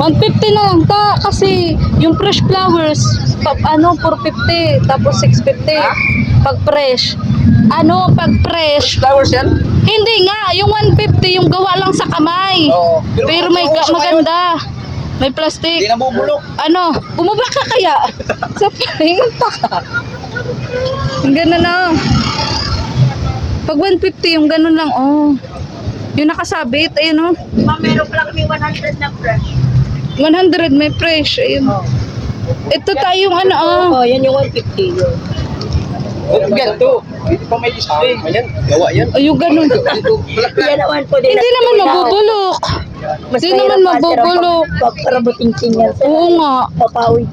150 na lang ta kasi yung fresh flowers ano 450 tapos 650 pag fresh. Ano pag fresh? Flowers yan? Hindi nga, yung 150 yung gawa lang sa kamay. Oo. Pero may maganda. May plastic. Hindi na bubulok. Ano, bumaba ka kaya? Sa palingon pa ka. Yung gano'n na. Pag 150 yung gano'n lang, oh. Yung nakasabit, ayun oh. Ma'am, meron pala kami 100 na fresh. 100 may fresh, ayun. Ito tayong ano, oh. Oh, yan yung 150 yun. Yan to. Hindi pa may display. Ayan, gawa yan. Oh, yung gano'n. Yan naman po din. Hindi naman mabubulok. Hindi naman mabubulok. Pagparabuting yan. Oo nga. Papawi.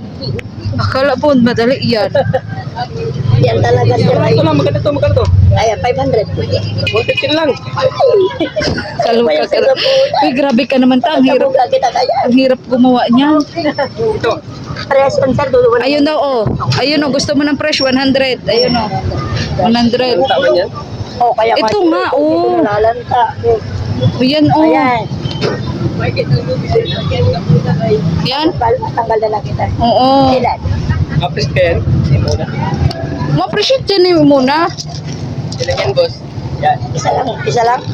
Akala po madali yan. Yan talaga siya. Ito lang, maganda to, maganda to. Ayan, 500 po yan. 115 lang. Kaluka ka. Uy, grabe ka naman ta. Ang hirap. Kabuga kita kaya. Ang hirap gumawa niyan. Ito. Parehas pan sir, dulo. Ayun daw, oh. Ayun, oh. Gusto mo ng fresh 100. Ayun, oh. 100. Tama yan. Oh, kaya Ito nga, oh. Lalanta. Yan, oh. Ayan. Yan. Tanggal na lang kita. Oo. Ilan? Kapis ka yan. Hindi muna. Ma-appreciate yan eh muna. Ilan yan, boss? Yan. Isa lang. Isa lang?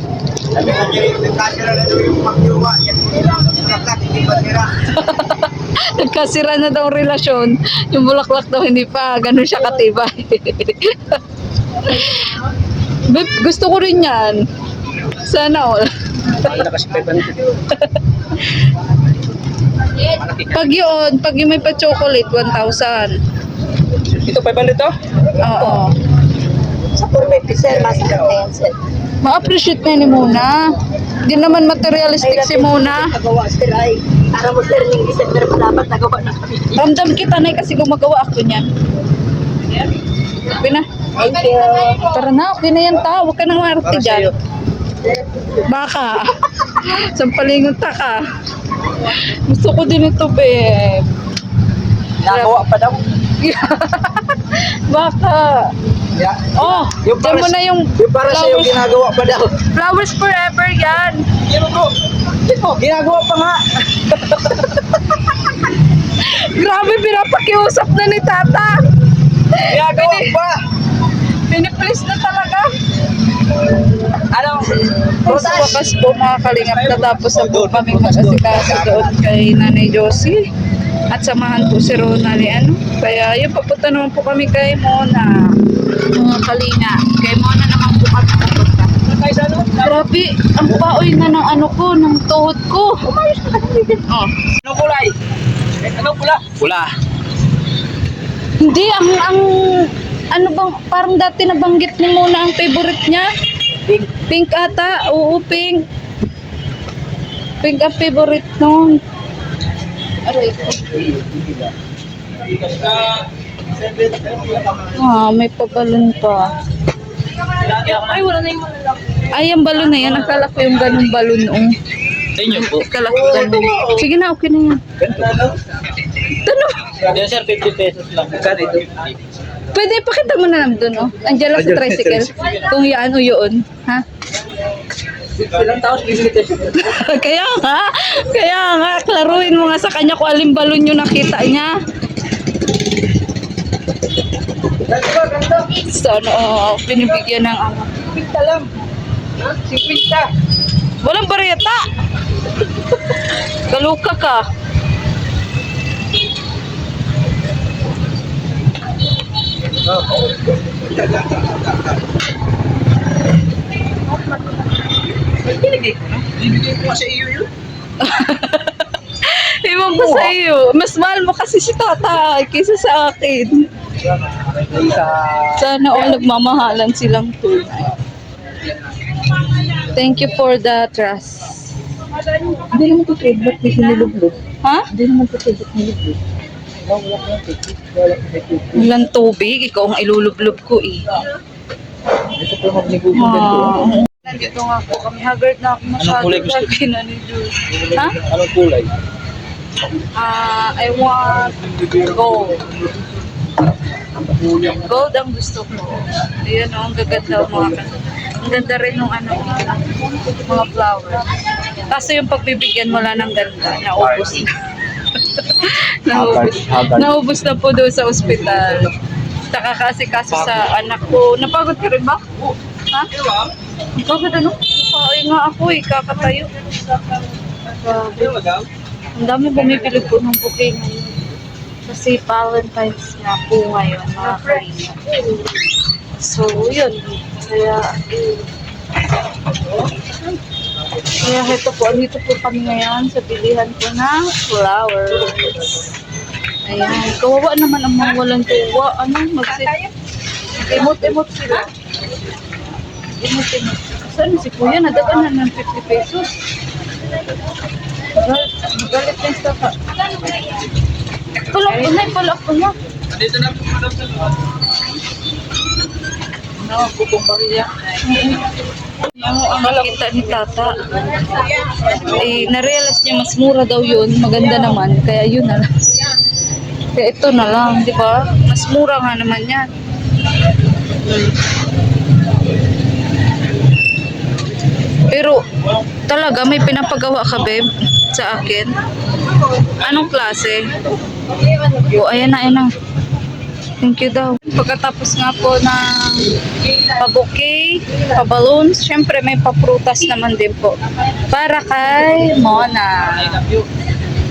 Nagkasira na daw ang relasyon. Yung bulaklak daw hindi pa. Ganun siya katibay. Babe, gusto ko rin yan. Sana all. Ano na kasi 500. Pag yung may pa-chocolate, 1,000. Ito 500 to? Oo. Sa 450 sir, masakit na yan sir. Ma-appreciate na ni Muna. Hindi naman materialistic si Muna. Nagawa sir ay. Para mo sir, ng December pa dapat nagawa na kami. Ramdam kita na kasi gumagawa ako niyan. Okay na. Thank you. Tara na, okay na yan ta. Huwag ka nang marte Para dyan. sa'yo. Baka. Sampalingon ta ka. Gusto ko din ito, babe. Nagawa pa daw. Baka. Yeah. Oh, Yung dyan para, mo na yung yung para sa'yo, flowers. ginagawa pa daw. Flowers forever yan. Yan ko. Ginagawa pa nga. Grabe, pinapakiusap na ni Tata. Ginagawa pa. Piniplis na talaga. Ano? Sa wakas po mga kalingap, natapos na po kami mag-asikaso doon kay Nanay Josie. At samahan po si Ronald ano. Kaya yun, papunta naman po kami kay Mona. Mga kalinga. Kay Mona naman po kami papunta. Grabe, ang paoy na ng ano ko, ng tuhod ko. Oh. Anong kulay? Anong pula? Pula. Hindi, ang ano bang, parang dati nabanggit ni Mona ang favorite niya. Pink. Pink ata, oo, pink. Pink ang favorite nun. Aray ko. Ah, may pabalon pa. Ay, wala na yung malalaki. Ay, yung balon na yan. Akala ko yung ganung balon, oh. Sa inyo po. Akala ko ganun. Sige na, okay na yan. Tanong. Yan sir, 50 pesos lang. Magkano ito? Pwede, pakita mo na lang dun, oh. Andiyan lang sa tricycle. Kung yaan o yun. Ha? Ilang taos, 50 pesos. Kaya nga, klaruin mo nga sa kanya kung aling balon yung nakita niya. So, ano, pinibigyan ng ano. 50 lang. 50. Walang bareta! Kaluka ka. Binigay ko na. Binigay ko sa iyo yun. Iwan ko sa iyo. Mas mahal mo kasi si Tata kaysa sa akin. Sana all nagmamahalan silang tunay. Thank you for the trust. Hindi naman ito favorite ni sinilublob. Ha? Hindi naman ito favorite ni sinilublob. Wala ko ng ticket. Wala ko ng ticket. Walang tubig. Ikaw ang ilulublob ko eh. Ito po magnegosyo ganito. Nandito nga po kami. Haggard na ako masyado. Anong kulay gusto? Sabi na ni Jules. Ha? Anong kulay? I want gold. Gold ang gusto ko. Ayan o, ang gaganda ng mga kanta. Ang ganda rin ng ano, mga flowers. Kaso yung pagbibigyan wala ng ganda, naubos na. Naubos na po doon sa ospital. Nakakasikaso sa anak ko. Napagod ka rin ba? Ha? Napagod ano? Ay nga ako eh, kakatayo. Grabe. Ang dami bumibili po ng bouquet ngayon. Kasi Valentine's nga po ngayon, mga kalinga. So, yun. Kaya ito po, andito po kami ngayon sa bilihan ko ng flowers. Ayan, kawawa naman ang mga walang tuwa. Ano, emot-emot sila. Emot-emot. Saan si Kuya? Nadaganan ng 50 pesos. Magalit na yung saka. Palak ko na. Dito na po madam sa loob. Kukumpariya. Ang nakita ni Tata. Eh, na-realize niya mas mura daw yun. Maganda naman. Kaya yun na lang. Kaya ito na lang, di ba? Mas mura nga naman yan. Pero, talaga, may pinapagawa ka, babe, sa akin. Anong klase? O, ayan na. Thank you daw. Pagkatapos nga po ng pa-bouquet, pa-balloons, syempre may paprutas naman din po. Para kay Mona.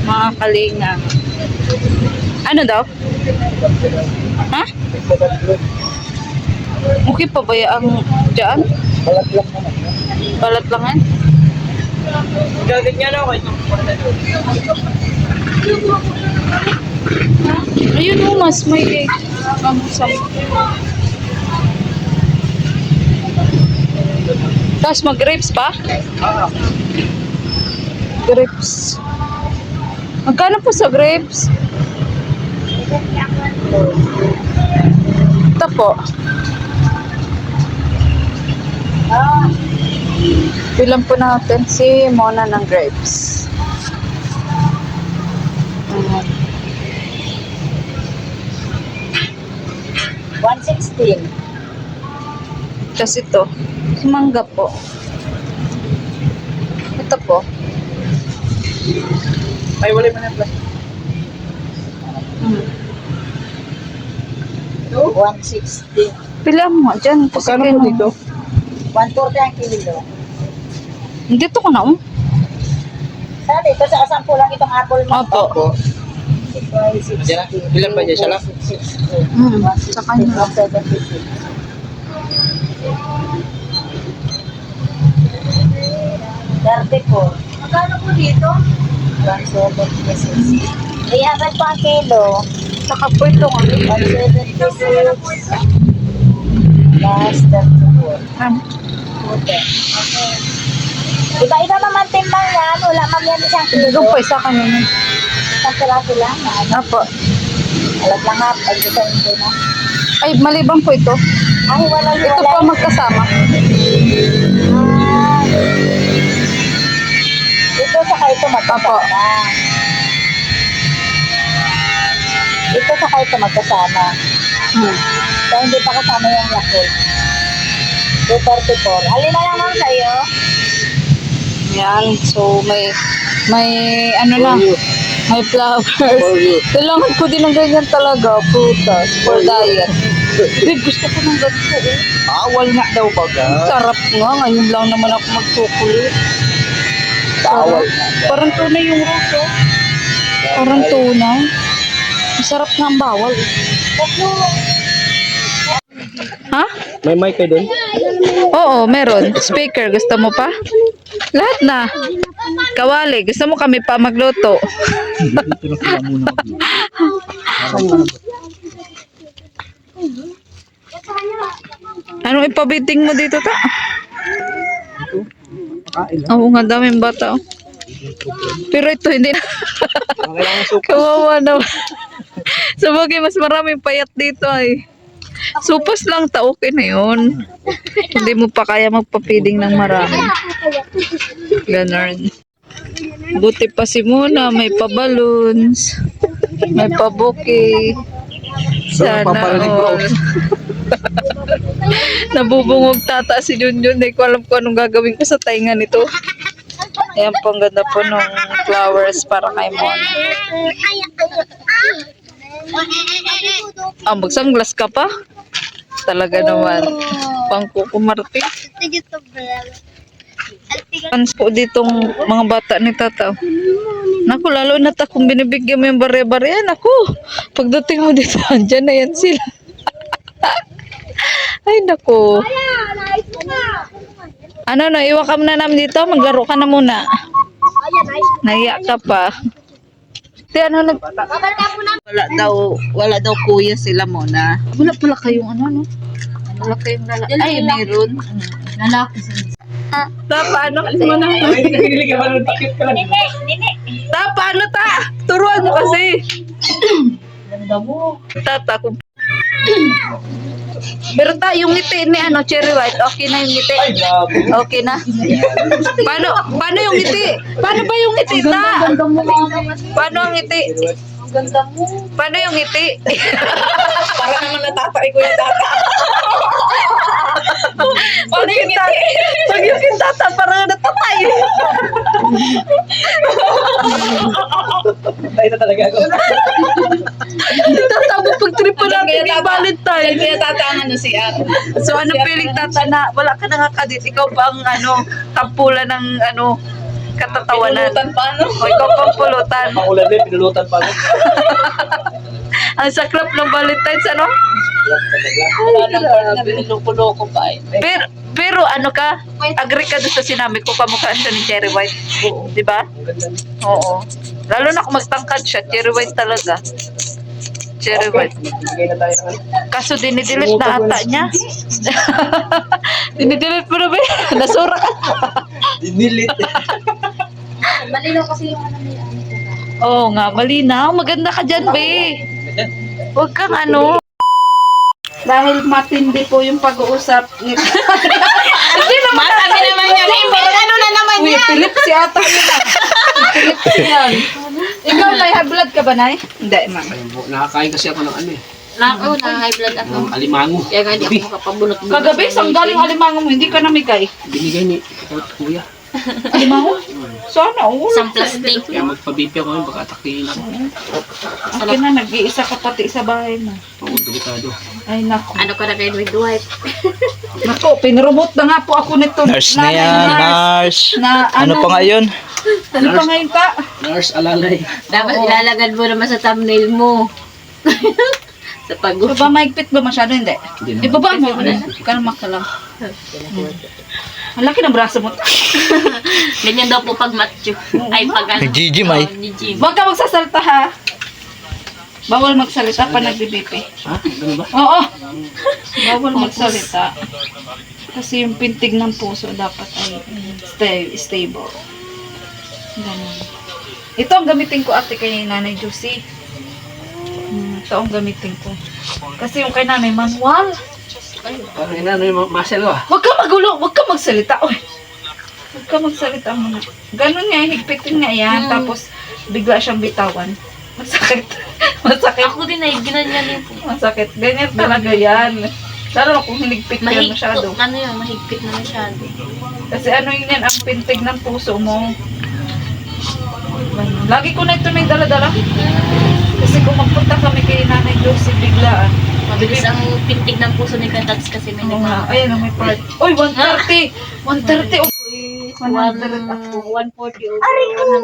Mga kalinga. Ano daw? Ha? Okay pa ba ang dyan? Balat lang yan? Gagawin niya na ako ito. Ayun o, mas may tapos mag-grapes pa? Grapes. Magkano po sa grapes? Ito po. Bilang po natin si Mona ng grapes. 116. Tapos ito, mangga po. Ito po. Ay, wala man ang plastic. 160. Pila mo dyan. Kasi Magkano po dito? 140 ang kilo. Dito ko na Saan dito? Sa 10 lang itong apple mo. Opo. Diyan na. Ilan pa niya? Siya lang? Sa kanya. 34. Magkano po dito? 176. 300 pa ang kilo. Saka po ito nga. 176. Plus 34. Okay. Iba-iba naman timbang yan. Wala man yan isang kilo. Doon po isa kanina. Isang piraso lang. Apo. Alag lang nga. Pag-design ko na. Ay, maliban po ito. Ay, wala Ito po magkasama. Ito saka ito magkasama. Ito saka ito magkasama. Kaya hindi pa kasama yung Yakult. 234. Alin na lang ang sa'yo? Yan. So, may ano na. May flowers. Kailangan ko din ng ganyan talaga. Prutas. For diet. Babe, gusto ko ng ganito eh. Bawal nga daw baga. Sarap nga. Ngayon lang naman ako mag-chocolate. Bawal nga. Parang tunay yung roso. Parang tunay. Masarap nga ang bawal. Ha? May mic kayo doon? Oo, meron. Speaker, gusto mo pa? Lahat na. Kawali, gusto mo kami pa magluto. Anong ipabiting mo dito ta? Oo nga, daming bata. Oh. Pero ito hindi na. Kawawa naman. Sabagay, mas maraming payat dito ay. Supas lang ta, okay na yun. Hindi mo pa kaya magpapiding ng marami. Ganon. Buti pa si Mona, may pa-balloons, may pa-bouquet. Sana all. Nabubungog tata si Junjun. Hindi ko alam kung anong gagawin ko sa tainga nito. Ayan po, ang ganda po nung flowers para kay Mon. Ah, magsanglas ka pa? Talaga naman. Pangkukumarte. Fans po ditong mga bata ni Tata. Naku, lalo na kung binibigyan mo yung barya-barya. Naku, pagdating mo dito, andyan na yan sila. Ay, naku. Ano no, iwan ka muna namin dito. Maglaro ka na muna. Naiyak ka pa. Di ano nag... Wala daw kuya sila muna. Wala pala kayong ano, no? Wala kayong lalaki. Ay, meron. Lalaki. Paano mo na? Paano ta? Turuan mo kasi. Ganda mo. Tata, kung... Pero ta, yung ngiti ni ano, Cherry White, okay na yung ngiti? Okay na? Paano yung ngiti? Paano ba yung ngiti, ta? Ganda mo mga Paano ang ngiti? Ang ganda mo. Paano yung ngiti? Para naman natatay ko yung tata. Paano yung ngiti? Pag yung tata, parang natatay. Tayo na talaga ako. Tatabo pag trip pa natin yung Valentine. Kaya tata ang ano si Ate. So ano feeling tata na wala ka na kakadit, ikaw pa ang ano, tampulan ng ano, katatawanan. Pinulutan pa, no? O ikaw pang pulutan. Pangulan din, pinulutan pa. No? Ang saklap ng Valentine's, ano? Wala nang part na pinuloko pa eh. Pero ano ka, agree ka doon sa sinabi ko, kamukhaan siya ni Cherry White. Di ba? Oo. Lalo na kung magtangkad siya, Cherry White talaga. Cherry White. Bigay na tayo ng ano. Kaso dinidelete na ata niya. Dinidelete mo na ba? Nasura ka. Dinilit. Malinaw kasi yung ano niya. Oo nga, malinaw. Maganda ka dyan, be. Huwag kang ano. Dahil matindi po yung pag-uusap ni... Hindi naman Masabi naman yan eh. May ano na naman Uy, yan. Philip si ata yun. Philip yan. Ikaw, may high blood ka ba, Nay? Hindi, ma'am. Nakakain kasi ako ng ano eh. Nako, na-high blood ako. Ng alimango. Kaya nga hindi ako makapabunot-bunot. Kagabi, isang galing alimango mo, hindi ka namigay. Binigay ni kuya. Alimango? Sana, all. Isang plastic. Kaya magpa-BP ako ngayon, baka atakihin ako. Akin na, nag-iisa ka pati sa bahay mo. Oo, delikado. Ay, nako. Ano ka na kayo with wife? Nako, pinromote na nga po ako nito. Nurse na yan, nurse. Na, Ano pa ngayon? Ano pa ngayon ka? Nurse alalay. Dapat ilalagad mo naman sa thumbnail mo. Sa pag So, ba mahigpit ba masyado? Hindi. Hindi naman. Ibaba mo. Kalma ka lang. Ang laki ng braso mo. Ganyan daw po pag macho. Ay, pag ano. Nag-gym ay. Nag-gym. Huwag ka magsasalta ha. Bawal magsalita pa nagbibipi. Ha? Ganun ba? Oo. Bawal magsalita. Kasi yung pintig ng puso dapat ay stable. Ganun. Ito ang gamitin ko ate kay Nanay Josie. Ito ang gamitin ko. Kasi yung kay Nanay manual. Parang ano yung muscle ko ah. Huwag ka magulo, huwag ka magsalita. Oy. Huwag ka magsalita muna. Ganun nga, higpitin nga yan. Tapos, bigla siyang bitawan. Masakit. Masakit. Ako din ay ginanyan po. Masakit. Ganyan talaga yan. Lalo na kung hinigpit yan masyado. Ano yun, mahigpit na masyado. Kasi ano yun yan, ang pintig ng puso mo. Lagi ko na ito may dala-dala. Kasi kung magpunta kami kay Nanay Josie, biglaan. Mabilis ang pintig ng puso ni Katats kasi may Oo nga. Ayan, may part. Uy, 130! 130! Uy, 100 ako. 140 over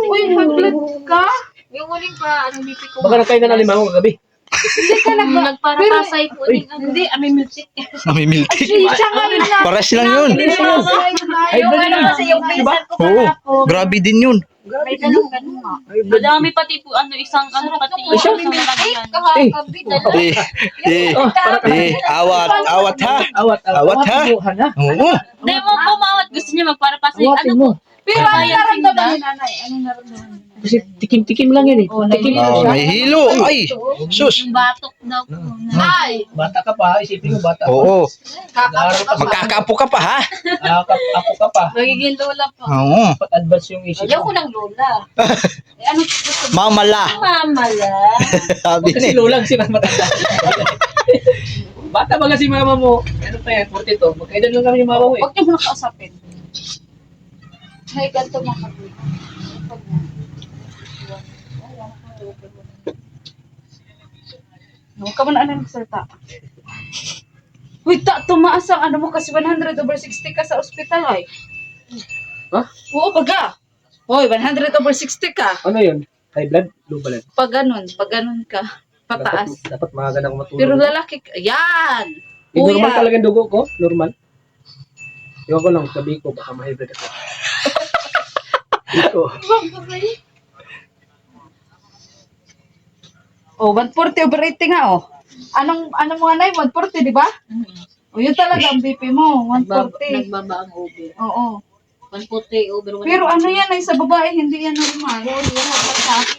100. Uy, haglat ka? Yung uling pa, ano BP ko. Baka nakain na ng alimango kagabi. Nagparapasay po. Hindi, ami milkshake. Namimiltik. Siya nga yun na. Pares lang yun. Ay, Yung ganun ano yun. kasi yung pinsan ko Oo, grabe din yun. may ganun nga. Madami pati po, ano, isang ano pati. Isang nalagyan. Awat ha. Awat Awat, ha? Buhan, ha? Oo. Hindi mo pumawat. Gusto niya magparapasay. Awatin Ano mo. po? Pero ano naramdaman ni Nanay? Ano naramdaman niya? Kasi tikim-tikim lang yun eh. Tikim lang Oh, siya. may hilo. Ay, sus. Yung batok daw po. Ay! Bata ka pa, isipin mo bata ka. Oo. Nag-aaral ka pa. Magkakapo ka pa ha. Ako ka pa. Magiging lola po. Oo. Dapat advance yung isip Ayaw ko mo. ng lola. Ano gusto mo? Mamala. Mama la. Sabi Kasi ni. lulang si mama matanda. Bata ba kasi mama mo? Ano pa yan? 42. Magkailan lang kami yung mama mo eh. Huwag niyo muna kausapin. May ganito makapit. Huwag ka man ano nagsalita. Uy, tumaas ang ano mo kasi 100/60 ka sa ospital ay. Ha? Oo, baga. Hoy, 100/60 ka. Ano yun? High blood? Low blood? Pag ganun ka, pataas. Dapat maganda ko matulog. Pero lalaki ka, yan! Normal Kuya, talaga yung dugo ko? Normal? Iwan ko lang, sabi ko, baka ma-hybrid ako. Ito. oh, 140/80 nga, oh. Anong mo nga na 140, di ba? O, yun talaga ang BP mo, 140. Nagbaba ang OB. Oo. 140 over 140. Pero ano yan ay sa babae, hindi yan normal.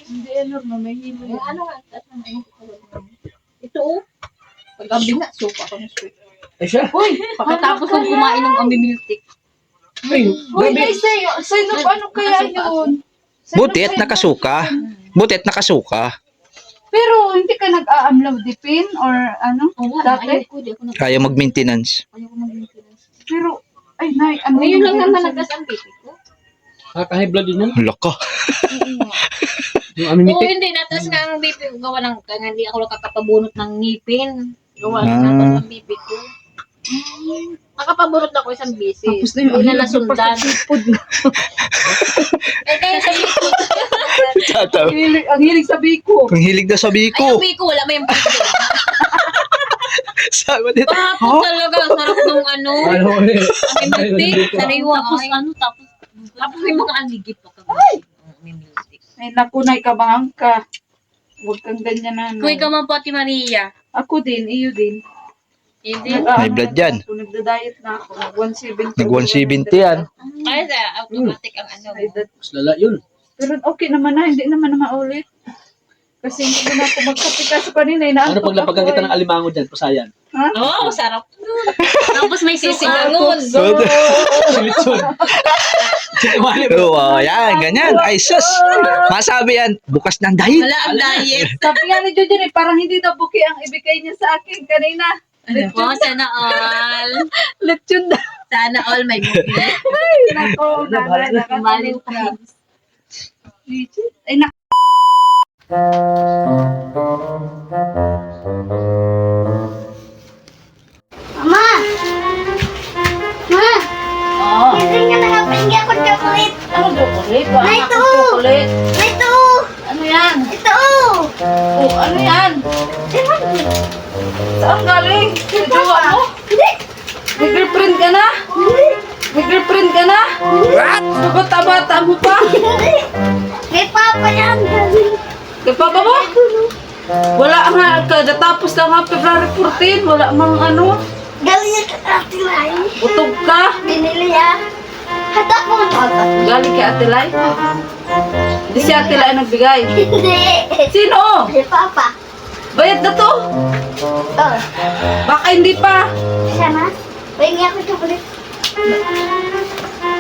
Hindi yan normal, may hilo. Ano nga? Ito oh. Pag-gabi nga, soup ako ng soup. Ay siya. Uy, Pagkatapos kong kumain ng amimiltik. Ay, Uy, grabe. guys, sa'yo, ano kaya yun? Buti at nakasuka. Buti at nakasuka. Pero hindi ka nag-aamlaw dipin or ano? Oo nga, Dati? ayaw ko. Di ako nag- Kaya mag-maintenance. ayaw ko mag-maintenance. Pero, ay, nay, ano Ngayon lang yun? naman nagdas ang BP ko. Nakaka-high blood din yan. Laka. Yung Oo, amimitik. hindi. Natas nga ang BP ko. Gawa ng, kaya hindi ako nakakapabunot ng ngipin. Gawa ng Ah. natas ng BP ko. Nakapabunot ako isang busy. Tapos na yung Hindi na nasundan. Food. Eh, kaya sa biko. Tataw. Ang hilig sa biko. Ang hilig na sabi Ay, ang ko. biko, wala may yung biko. Sabi nito. Bakit talaga? Ang sarap nung ano. Ano eh. Amimiltik. Sariwa. Tapos may mga anigip pa kami. Amimiltik. Ay, nakunay ka bahang ka. Huwag kang ganyan na. Kuy ka man po, Ate Maria. Ako din, iyo din. Hindi. May blood yan. Nagda-diet na ako. Nag-170. Nag-170 yan. Kaya sa automatic ang ano. Mas lala yun. Pero okay naman na, hindi naman na maulit. Kasi hindi na ako magkape kasi kanina. Ano paglapagan kita ng alimango dyan? Pasayan. Oo, sarap. Tapos may sisingangon. Silitson. Chikiwali ba? Oo, yan, ganyan. Ay, sus. Masabi yan, bukas ng dahil. Wala ang diet. Sabi nga ni Jojo parang hindi daw buki ang ibigay niya sa akin kanina. Oo, sana all. Lechon na. Sana all may bukid. Ay, nako. Valentine's. Ay, nako. Mama! Ma! Oo. Hindi nga nakapinggi ako chocolate. Ano chocolate? Ba? Na ito! Chocolate. Ito! Ano yan? Ito! Oh, ano yan? Saan galing? Jowa mo? Hindi! May girlfriend ka na? Hindi! May girlfriend ka na? What? Bata-bata mo pa? Hindi! Kay Papa yan! Kay Papa mo? Wala nga, kadatapos lang nga February 14, wala mang ano, Galing niya ka Ate Lai. utog ka. Binili niya. Hata ko ang tata. Galing kay Ate Lai. Hindi si Ate Lai nagbigay. Hindi! Sino? Kay Papa. Bayad na to? Oh, Baka hindi pa. sana. Pahingi ako chocolate.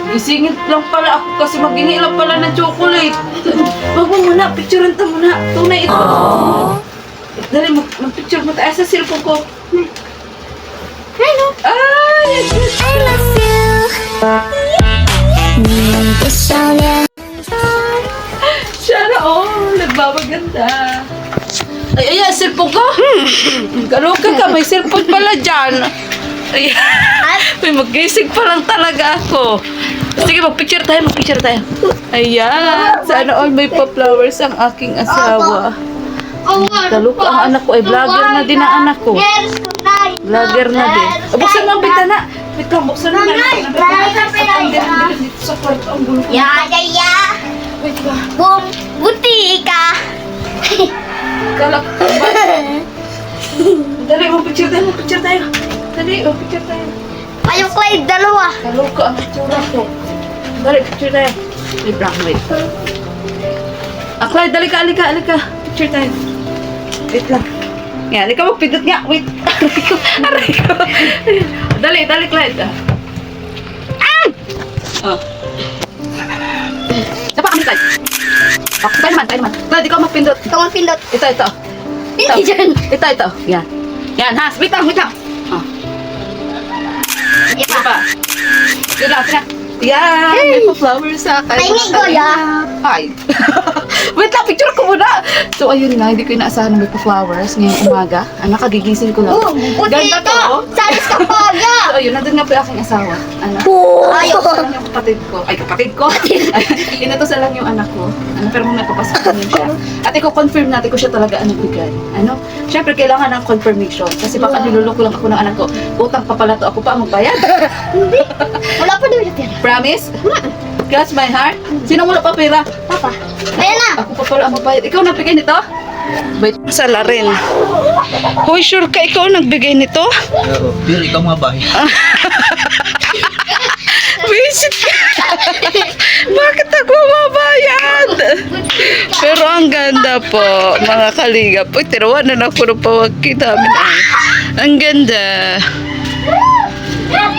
Gisingit lang pala ako kasi maghingi lang pala ng chocolate. Wag mo muna, picturean ta muna. Tunay ito. Dali, mag-picture mo tayo sa cellphone ko. Hello! Ay! I love you. Sana all, nagbabaganda. Ay, ayan, cellphone ko. Kaloka ka, may cellphone pala dyan. Ayan. May magising pa lang talaga ako. Sige, mag-picture tayo. Ayan. Sana all may pa-flowers ang aking asawa. Kaloka, ang anak ko ay vlogger na din ang anak ko. Yes, kunay. Vlogger na din. Buksan mo ang bitana. Wait lang, buksan mo na. Nanay, nanay, nanay. Dito sa kwarto ang gulo ko. Ya, ya, ya. Wait lang. Buti ka. Kalak. Dali, mag-picture tayo. Dali, mag-picture tayo. Ayong Clyde, dalawa. Kaloka ang itsura ko. Dali, picture tayo. Wait lang, wait. Aklay, dali ka, alika. Picture tayo. Wait lang. Yan, ikaw magpindot nga. Wait. Aray ko. Dali, Clyde. Ah! Oh. Dapat kami, Clyde. Oh, tayo naman. Clyde, ikaw magpindot. Ikaw ang pindot. Ito. Hindi dyan. Ito. Yan. Yan, ha. Wait lang. Oh. Sige Ito pa. pa. Sige lang. Yan, may pa-flowers sa akin. Ay, may goya. Hi. Wait lang, picture ko muna. So, ayun nga, hindi ko inaasahan na may pa-flowers ngayong umaga. Anak, kagigising ko lang. Buti Ganda to, oh. Salis ka paga. So, ayun, nandun nga po yung aking asawa. Anak. Ayaw. Ito lang yung kapatid ko. Ay, kapatid ko. Inutosan lang yung anak ko. Ano, pero may papasok ko niyo siya. At i-confirm natin kung siya talaga ang nagbigay. Ano? Siyempre, kailangan ng confirmation. Kasi baka niluloko lang ako ng anak ko. Utang pa pala to. Ako pa ang magbayad. Wala pa daw yung pera. Promise? Cross my heart? Sino wala pa pera? Papa. Ayan na. Ako pa pala ang magbayad. Ikaw nagbigay nito? Wait. Sala rin. Hoy, sure ka ikaw nagbigay nito? Oo. Pero ikaw mabahay. Visit ka! Bakit ako mabayad? Pero ang ganda po, mga kalingap. Uy, tirawan na ako ng pawagkit namin. Ay. Ang ganda.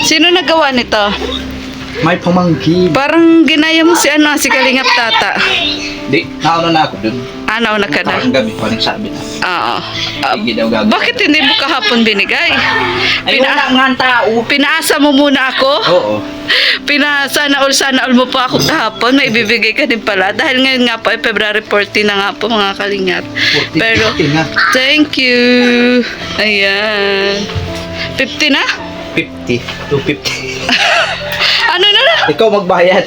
Sino nagawa nito? May pamangkin. Parang ginaya mo si si Kalingap Tata. Di, nauna na ako dun. Ano na ka na? Parang gabi pa nagsabi na. Oo. Sige daw gagawin. Bakit hindi mo kahapon binigay? Ay, wala nga tao. Pinaasa mo muna ako? Oo. Sana all mo pa ako kahapon. May ibibigay ka din pala. Dahil ngayon nga po ay February 14 na nga po mga kalingap. Pero, nga. thank you. Ayan. 50 na? 50. 250. Ano na na? Ikaw magbayad.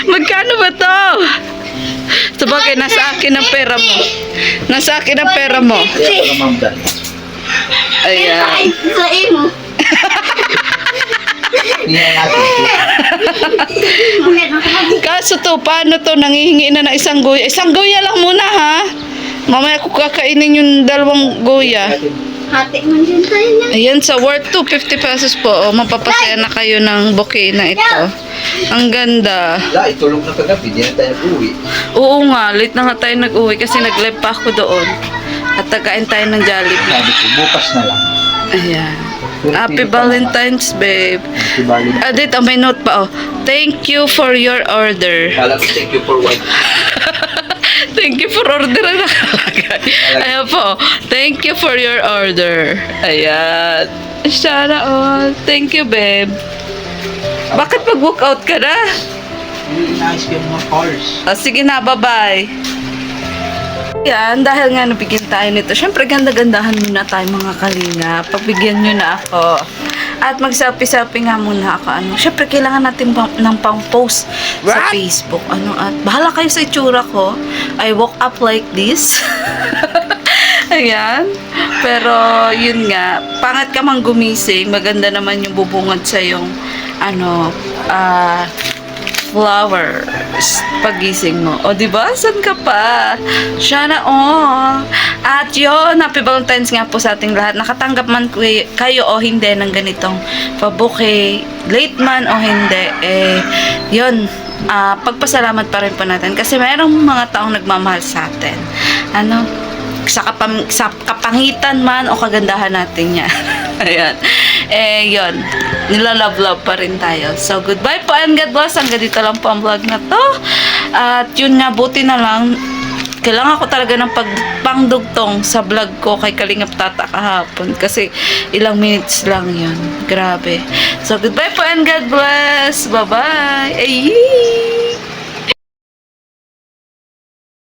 Magkano ba to? Sabagay, nasa akin ang pera mo. Nasa akin ang pera mo. Kaya ako naman dahil. Ayan. Sa imo. Hindi na natin. Kaso to, paano to? Nangihingi na ng isang goya. Isang goya lang muna, ha? Mamaya ko kakainin yung 2 goya. Hati man din tayo niya. Ayan, sa worth 250 pesos po. O, mapapasaya na kayo ng bouquet na ito. Ang ganda. Wala, itulog na kagabi. Hindi na tayo nag-uwi. Oo nga, late na nga tayo nag-uwi kasi nag-live pa ako doon. At tagain tayo ng Jollibee. Sabi ko, bukas na lang. Ayan. Happy Valentine's, babe. Ibalik. Dito, may note pa, oh. Thank you for your order. Kala ko, thank you for what? Thank you for order na nakalagay. Ayan po. Thank you for your order. Ayan. Sana all. Thank you, babe. Bakit mag-walk out ka na? Hindi inaayos ko yung mga cars. Sige na, bye-bye. Yan, dahil nga nabigyan tayo nito. Siyempre, ganda-gandahan muna tayo mga kalinga. Pagbigyan nyo na ako. At mag-selfie-selfie nga muna ako. Siyempre, kailangan natin ng pang-post sa Facebook. At bahala kayo sa itsura ko. I woke up like this. Ayan. Pero, yun nga. Pangat ka mang gumising. Maganda naman yung bubungad sa yung flowers pagising mo. O, diba? San ka pa? Sana all. At yun, happy Valentine's nga po sa ating lahat. Nakatanggap man kayo o hindi ng ganitong pa-bouquet, late man o hindi, yun, pagpasalamat pa rin po natin. Kasi mayroong mga taong nagmamahal sa atin. Sa kapangitan man o kagandahan natin yan. Ayan. Yun. Nilalove-love pa rin tayo. So, goodbye po and God bless. Hanggang dito lang po ang vlog na to. At yun nga, buti na lang. Kailangan ko talaga ng pangdugtong sa vlog ko kay Kalingap Tata kahapon. Kasi ilang minutes lang yun. Grabe. So, goodbye po and God bless. Bye-bye. Ayy!